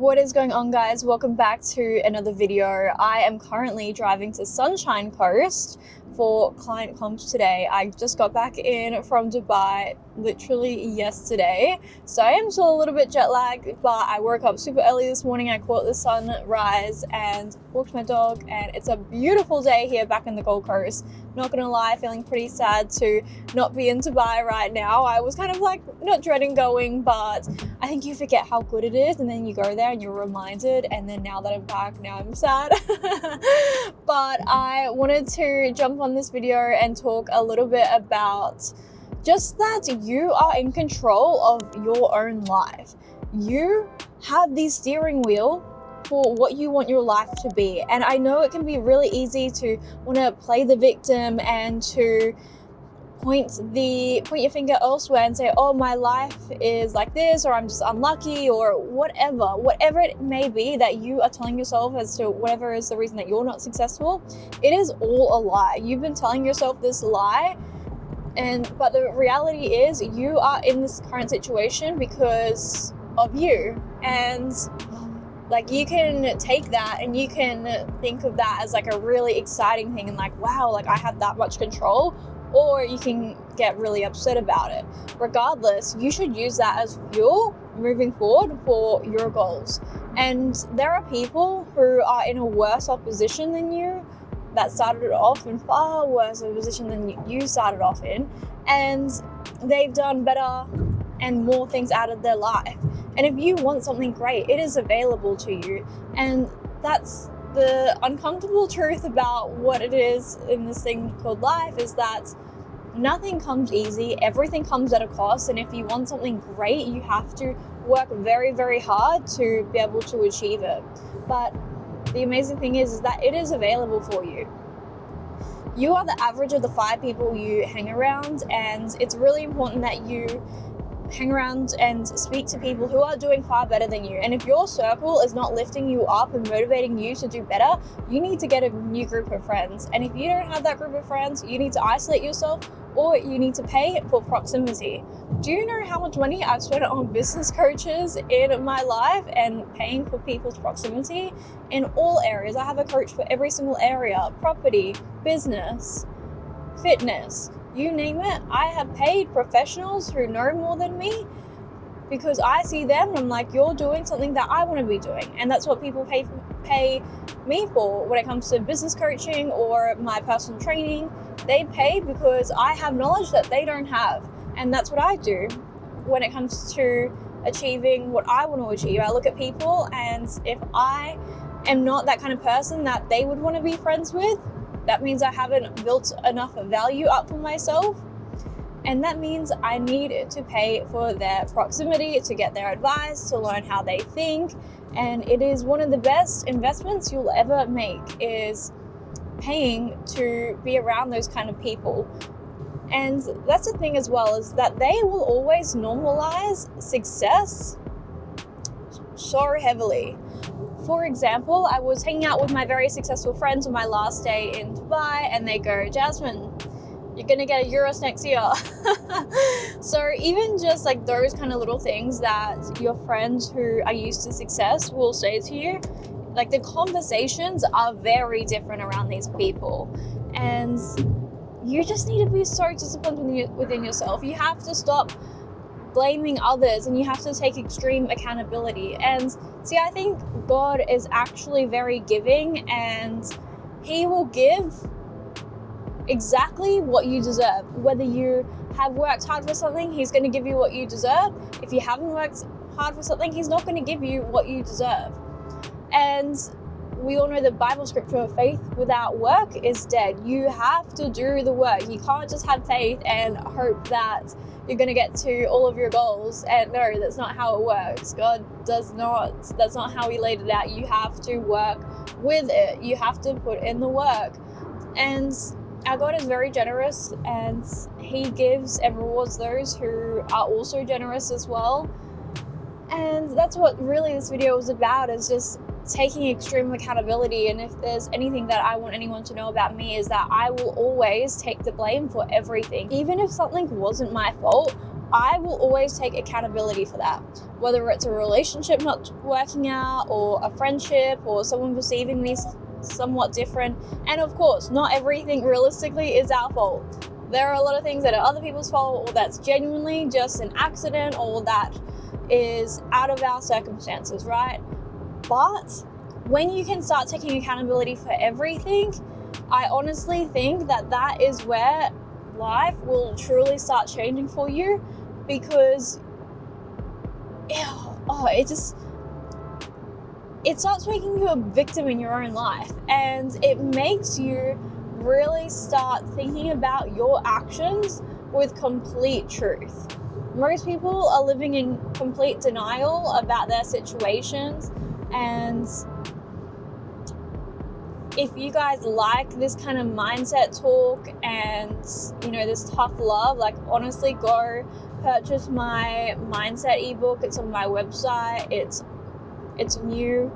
What is going on, guys? Welcome back to another video. I am currently driving to Sunshine Coast for client comps today. I just got back in from Dubai literally yesterday, so I am still a little bit jet lagged, but I woke up super early this morning. I caught the sunrise and walked my dog, and it's a beautiful day here back in the Gold Coast. Not gonna lie, feeling pretty sad to not be in Dubai right now. I was kind of like not dreading going, but I think you forget how good it is, and then you go there and you're reminded, and then now that I'm back, now I'm sad. But I wanted to jump on this video and talk a little bit about just that you are in control of your own life. You have the steering wheel for what you want your life to be. And I know it can be really easy to want to play the victim and to point your finger elsewhere and say, oh, my life is like this, or I'm just unlucky, or whatever it may be that you are telling yourself as to whatever is the reason that you're not successful. It is all a lie. You've been telling yourself this lie, but the reality is you are in this current situation because of you. And like, you can take that and you can think of that as like a really exciting thing and like, wow, like I have that much control. Or you can get really upset about it. Regardless, you should use that as fuel moving forward for your goals. And there are people who are in a worse off position than you, that started off in far worse of a position than you started off in, and they've done better and more things out of their life. And if you want something great, it is available to you. And that's the uncomfortable truth about what it is in this thing called life, is that nothing comes easy. Everything comes at a cost. And if you want something great, you have to work very, very hard to be able to achieve it. But the amazing thing is that it is available for you. You are the average of the 5 people you hang around, and it's really important that you hang around and speak to people who are doing far better than you. And if your circle is not lifting you up and motivating you to do better, you need to get a new group of friends. And if you don't have that group of friends, you need to isolate yourself, or you need to pay for proximity. Do you know how much money I've spent on business coaches in my life and paying for people's proximity in all areas? I have a coach for every single area: property, business, fitness, you name it. I have paid professionals who know more than me because I see them and I'm like, you're doing something that I want to be doing. And that's what people pay me for when it comes to business coaching or my personal training. They pay because I have knowledge that they don't have. And that's what I do when it comes to achieving what I want to achieve. I look at people, and if I am not that kind of person that they would want to be friends with, that means I haven't built enough value up for myself. And that means I need to pay for their proximity, to get their advice, to learn how they think. And it is one of the best investments you'll ever make, is paying to be around those kind of people. And that's the thing as well, is that they will always normalize success so heavily. For example, I was hanging out with my very successful friends on my last day in Dubai, and they go, Jasmine, you're gonna get a Euros next year. So even just like those kind of little things that your friends who are used to success will say to you, like, the conversations are very different around these people. And you just need to be so disciplined within yourself. You have to stop blaming others, and you have to take extreme accountability. And see, I think God is actually very giving, and He will give exactly what you deserve. Whether you have worked hard for something, He's going to give you what you deserve. If you haven't worked hard for something, He's not going to give you what you deserve. And we all know the Bible scripture, faith without work is dead. You have to do the work. You can't just have faith and hope that you're going to get to all of your goals. And no, that's not how it works. God does not. That's not how He laid it out. You have to work with it. You have to put in the work. And our God is very generous, and He gives and rewards those who are also generous as well. And that's what really this video was about, is just taking extreme accountability. And if there's anything that I want anyone to know about me, is that I will always take the blame for everything. Even if something wasn't my fault, I will always take accountability for that, whether it's a relationship not working out or a friendship or someone perceiving me somewhat different. And of course, not everything realistically is our fault. There are a lot of things that are other people's fault, or that's genuinely just an accident, or that is out of our circumstances, right? But when you can start taking accountability for everything, I honestly think that that is where life will truly start changing for you, because it starts making you a victim in your own life, and it makes you really start thinking about your actions with complete truth. Most people are living in complete denial about their situations, and if you guys like this kind of mindset talk and, you know, this tough love, like, honestly, go purchase my mindset ebook. It's on my website. It's new,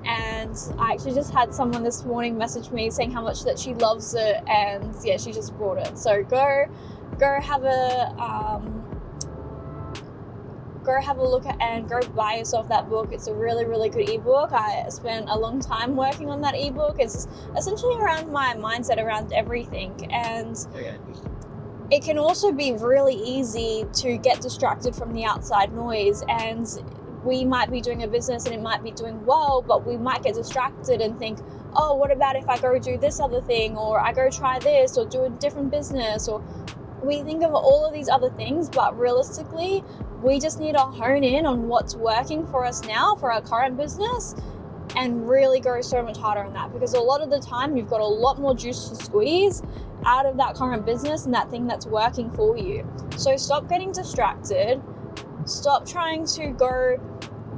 and I actually just had someone this morning message me saying how much that she loves it, and yeah, she just bought it. So go have a look at and go buy yourself that book. It's a really, really good ebook. I spent a long time working on that ebook. It's essentially around my mindset around everything, and it can also be really easy to get distracted from the outside noise. And we might be doing a business and it might be doing well, but we might get distracted and think, oh, what about if I go do this other thing, or I go try this, or do a different business, or we think of all of these other things. But realistically, we just need to hone in on what's working for us now for our current business, and really go so much harder on that, because a lot of the time you've got a lot more juice to squeeze out of that current business and that thing that's working for you. So stop getting distracted. Stop trying to go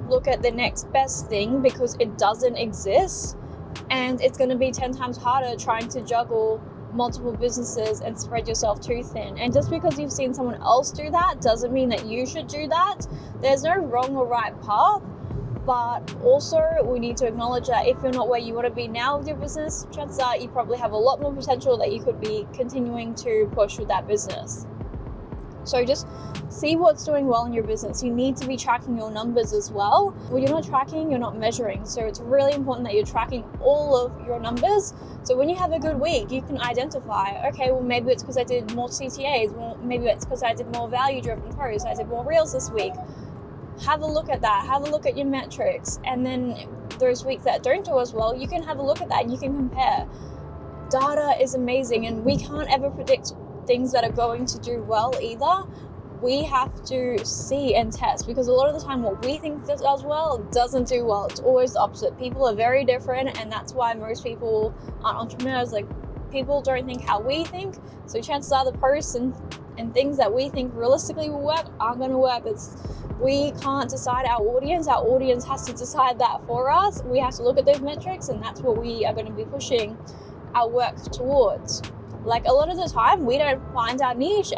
look at the next best thing, because it doesn't exist, and it's going to be 10 times harder trying to juggle multiple businesses and spread yourself too thin. And just because you've seen someone else do that doesn't mean that you should do that. There's no wrong or right path, but also we need to acknowledge that if you're not where you want to be now with your business, chances are you probably have a lot more potential that you could be continuing to push with that business. So just see what's doing well in your business. You need to be tracking your numbers as well. When you're not tracking, you're not measuring. So it's really important that you're tracking all of your numbers. So when you have a good week, you can identify, okay, well, maybe it's because I did more CTAs. Well, maybe it's because I did more value-driven posts. I did more reels this week. Have a look at that. Have a look at your metrics. And then those weeks that don't do as well, you can have a look at that and you can compare. Data is amazing, and we can't ever predict things that are going to do well either. We have to see and test, because a lot of the time what we think does well doesn't do well. It's always the opposite. People are very different, and that's why most people aren't entrepreneurs. Like, people don't think how we think, so chances are the posts and things that we think realistically will work aren't going to work. We can't decide our audience has to decide that for us. We have to look at those metrics, and that's what we are going to be pushing our work towards. Like, a lot of the time we don't find our niche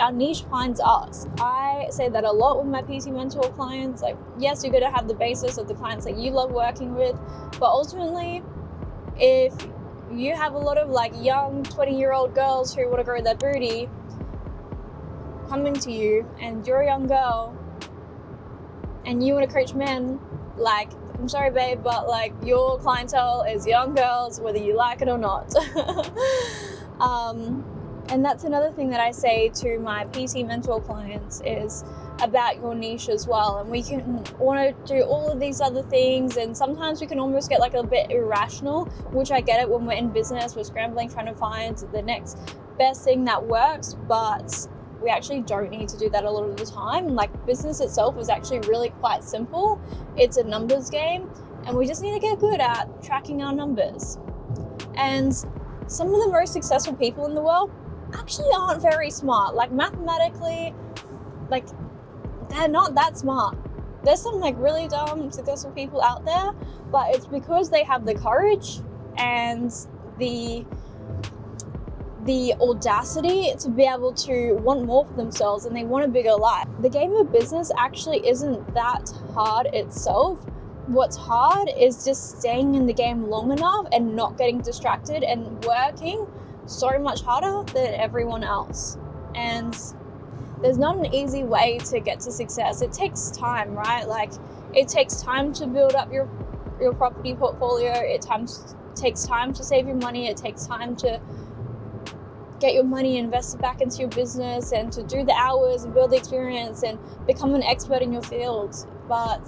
finds us. I say that a lot with my PT mentor clients. Like, yes, you're going to have the basis of the clients that you love working with, but ultimately, if you have a lot of like young 20-year-old girls who want to grow their booty coming to you, and you're a young girl and you want to coach men, like, I'm sorry, babe, but like, your clientele is young girls, whether you like it or not. And that's another thing that I say to my PT mentor clients is about your niche as well. And we can want to do all of these other things, and sometimes we can almost get like a bit irrational, which I get it. When we're in business, we're scrambling, trying to find the next best thing that works, but we actually don't need to do that a lot of the time. Like, business itself is actually really quite simple. It's a numbers game, and we just need to get good at tracking our numbers. And some of the most successful people in the world actually aren't very smart. Like, mathematically, like, they're not that smart. There's some like really dumb successful people out there, but it's because they have the courage and the audacity to be able to want more for themselves, and they want a bigger life. The game of business actually isn't that hard itself. What's hard is just staying in the game long enough and not getting distracted and working so much harder than everyone else. And there's not an easy way to get to success. It takes time, right? Like, it takes time to build up your property portfolio. It takes time to save your money. It takes time to get your money invested back into your business and to do the hours and build the experience and become an expert in your field. But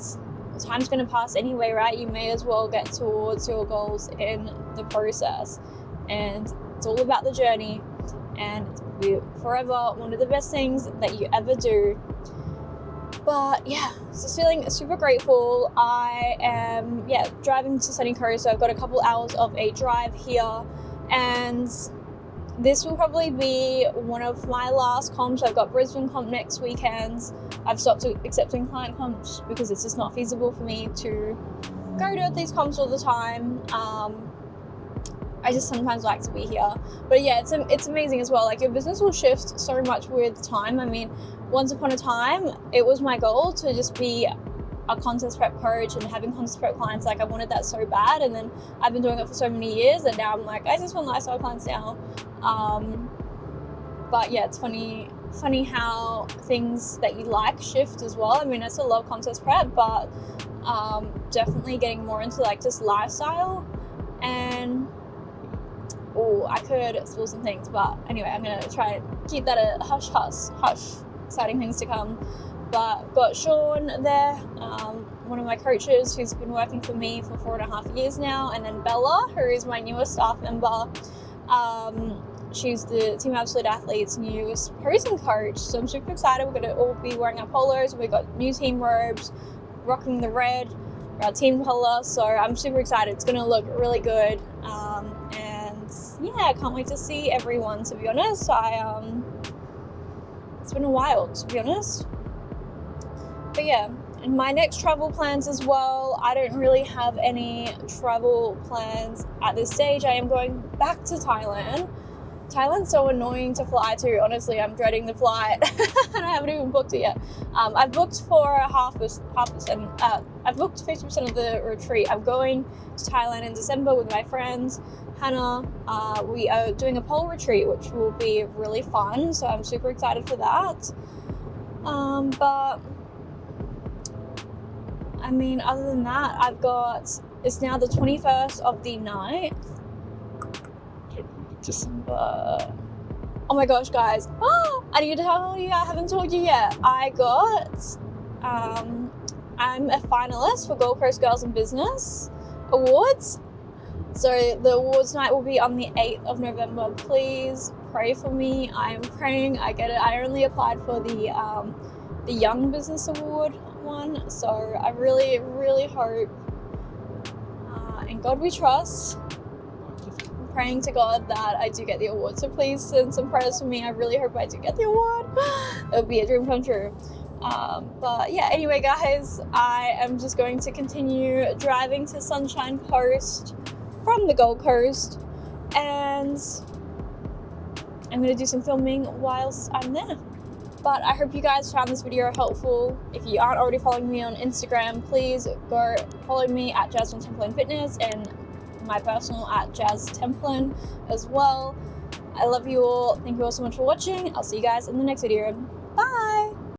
time's going to pass anyway, right? You may as well get towards your goals in the process. And it's all about the journey, and it's forever one of the best things that you ever do. But yeah, just feeling super grateful. I am driving to Sunny Coast, so I've got a couple hours of a drive here, and this will probably be one of my last comps. I've got Brisbane comp next weekend. I've stopped accepting client comps because it's just not feasible for me to go to these comps all the time. I just sometimes like to be here. But yeah, it's amazing as well. Like, your business will shift so much with time. I mean, once upon a time, it was my goal to just be a contest prep coach and having contest prep clients. Like, I wanted that so bad, and then I've been doing it for so many years, and now I'm like, I just want lifestyle clients now. But yeah, it's funny how things that you like shift as well. I mean, I still love contest prep, but definitely getting more into like just lifestyle. And I could spill some things, but anyway, I'm gonna try and keep that a hush. Exciting things to come. But I've got Sean there, one of my coaches who's been working for me for 4.5 years now, and then Bella, who is my newest staff member. She's the Team Absolute Athletes' newest posing coach, so I'm super excited. We're going to all be wearing our polos. We've got new team robes, rocking the red, our team colour, so I'm super excited. It's going to look really good, and yeah, I can't wait to see everyone, to be honest. It's been a while, to be honest. But yeah, and my next travel plans as well, I don't really have any travel plans at this stage. I am going back to Thailand. Thailand's so annoying to fly to. Honestly, I'm dreading the flight, and I haven't even booked it yet. I've booked for I've booked 50% of the retreat. I'm going to Thailand in December with my friends, Hannah. We are doing a pole retreat, which will be really fun. So I'm super excited for that. But I mean, other than that, it's now the 21st of the 9th. December. Oh my gosh, guys. I need to tell you, I haven't told you yet. I'm a finalist for Gold Coast Girls in Business Awards. So the awards night will be on the 8th of November. Please pray for me. I am praying I get it. I only applied for the Young Business Award one. So I really, really hope, in God we trust. Praying to God that I do get the award, so please send some prayers for me. I really hope I do get the award. It would be a dream come true. But yeah, anyway guys, I am just going to continue driving to Sunshine Coast from the Gold Coast, and I'm going to do some filming whilst I'm there. But I hope you guys found this video helpful. If you aren't already following me on Instagram, please go follow me at Jasmine Templin Fitness, and my personal at Jazz Templin as well. I love you all. Thank you all so much for watching. I'll see you guys in the next video. Bye!